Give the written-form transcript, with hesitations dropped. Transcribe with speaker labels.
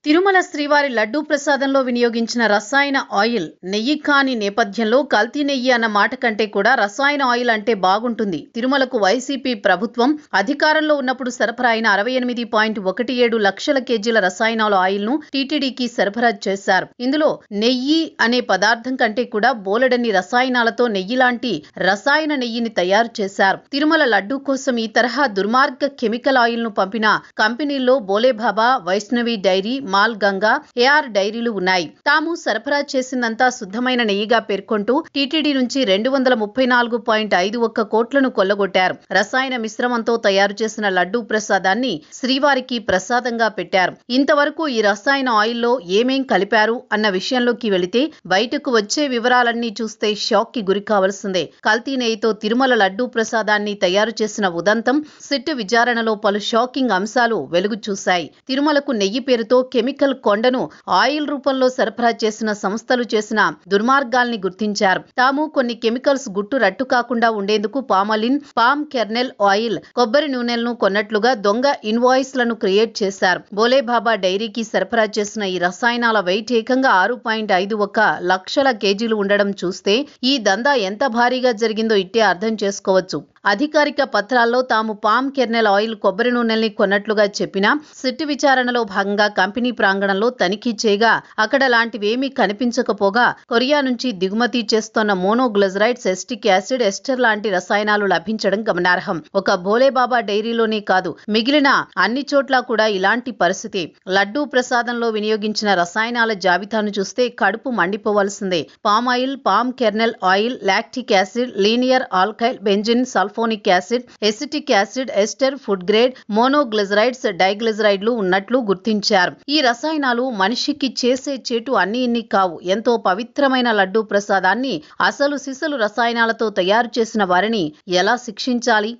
Speaker 1: తిరుమల శ్రీవారి లడ్డూ ప్రసాదంలో వినియోగించిన రసాయన ఆయిల్ నెయ్యి కాని నేపథ్యంలో కల్తీ నెయ్యి అన్న మాట కంటే కూడా రసాయన ఆయిల్ అంటే బాగుంటుంది. తిరుమలకు వైసీపీ ప్రభుత్వం అధికారంలో ఉన్నప్పుడు సరఫరా అయిన 68.17 లక్షల కేజీల రసాయనాల ఆయిల్ ను టీటీడీకి సరఫరా చేశారు. ఇందులో నెయ్యి అనే పదార్థం కంటే కూడా బోలెడన్ని రసాయనాలతో నెయ్యి లాంటి రసాయన నెయ్యిని తయారు చేశారు. తిరుమల లడ్డూ కోసం ఈ తరహా దుర్మార్గ కెమికల్ ఆయిల్ ను పంపిన కంపెనీల్లో భోలేబాబా, వైష్ణవి డైరీ, మాల్ గంగా, ఏఆర్ డైరీలు ఉన్నాయి. తాము సరఫరా చేసిందంతా శుద్ధమైన నెయ్యిగా పేర్కొంటూ టీటీడీ నుంచి 234.51 కోట్లను కొల్లగొట్టారు. రసాయన మిశ్రమంతో తయారు చేసిన లడ్డూ ప్రసాదాన్ని శ్రీవారికి ప్రసాదంగా పెట్టారు. ఇంతవరకు ఈ రసాయన ఆయిల్లో ఏమేం కలిపారు అన్న విషయంలోకి వెళితే బయటకు వచ్చే వివరాలన్నీ చూస్తే షాక్ కి గురి కావాల్సిందే. కల్తీ నెయ్యితో తిరుమల లడ్డూ ప్రసాదాన్ని తయారు చేసిన ఉదంతం సిట్ విచారణలో పలు షాకింగ్ అంశాలు వెలుగు చూశాయి. తిరుమలకు నెయ్యి పేరుతో కెమికల్ కొండను ఆయిల్ రూపంలో సరఫరా చేసిన సంస్థలు చేసిన దుర్మార్గాల్ని గుర్తించారు. తాము కొన్ని కెమికల్స్ గుట్టు రట్టు కాకుండా ఉండేందుకు పామలిన్, పామ్ కెర్నెల్ ఆయిల్, కొబ్బరి నూనెలను కొన్నట్లుగా దొంగ ఇన్వాయిస్లను క్రియేట్ చేశారు. భోలేబాబా డైరీకి సరఫరా చేసిన ఈ రసాయనాల వెయిట్ ఏకంగా 6.51 లక్షల కేజీలు ఉండడం చూస్తే ఈ దందా ఎంత భారీగా జరిగిందో ఇట్టే అర్థం చేసుకోవచ్చు. అధికారిక పత్రాల్లో తాము పామ్ కెర్నెల్ ఆయిల్, కొబ్బరి నూనెల్ని కొన్నట్లుగా చెప్పినా సిట్ విచారణలో భాగంగా కంపెనీ ప్రాంగణంలో తనిఖీ చేయగా అక్కడ లాంటివేమీ కనిపించకపోగా కొరియా నుంచి దిగుమతి చేస్తోన్న మోనోగ్లిజరైడ్స్, ఎస్టిక్ యాసిడ్, ఎస్టర్ లాంటి రసాయనాలు లభించడం గమనార్హం. ఒక భోలేబాబా డైరీలోనే కాదు, మిగిలిన అన్ని చోట్ల కూడా ఇలాంటి పరిస్థితి. లడ్డూ ప్రసాదంలో వినియోగించిన రసాయనాల జాబితాను చూస్తే కడుపు మండిపోవాల్సిందే. Palm oil, palm kernel oil, lactic acid, linear alkyl, benzene, sulphonic acid, acetic acid, ester, food grade, monoglycerides, డైగ్లిజరైడ్లు ఉన్నట్లు గుర్తించారు. ఈ రసాయనాలు మనిషికి చేసే చేటు అన్ని ఇన్ని కావు. ఎంతో పవిత్రమైన లడ్డూ ప్రసాదాన్ని అసలు సిసలు రసాయనాలతో తయారు చేసిన వారిని ఎలా శిక్షించాలి?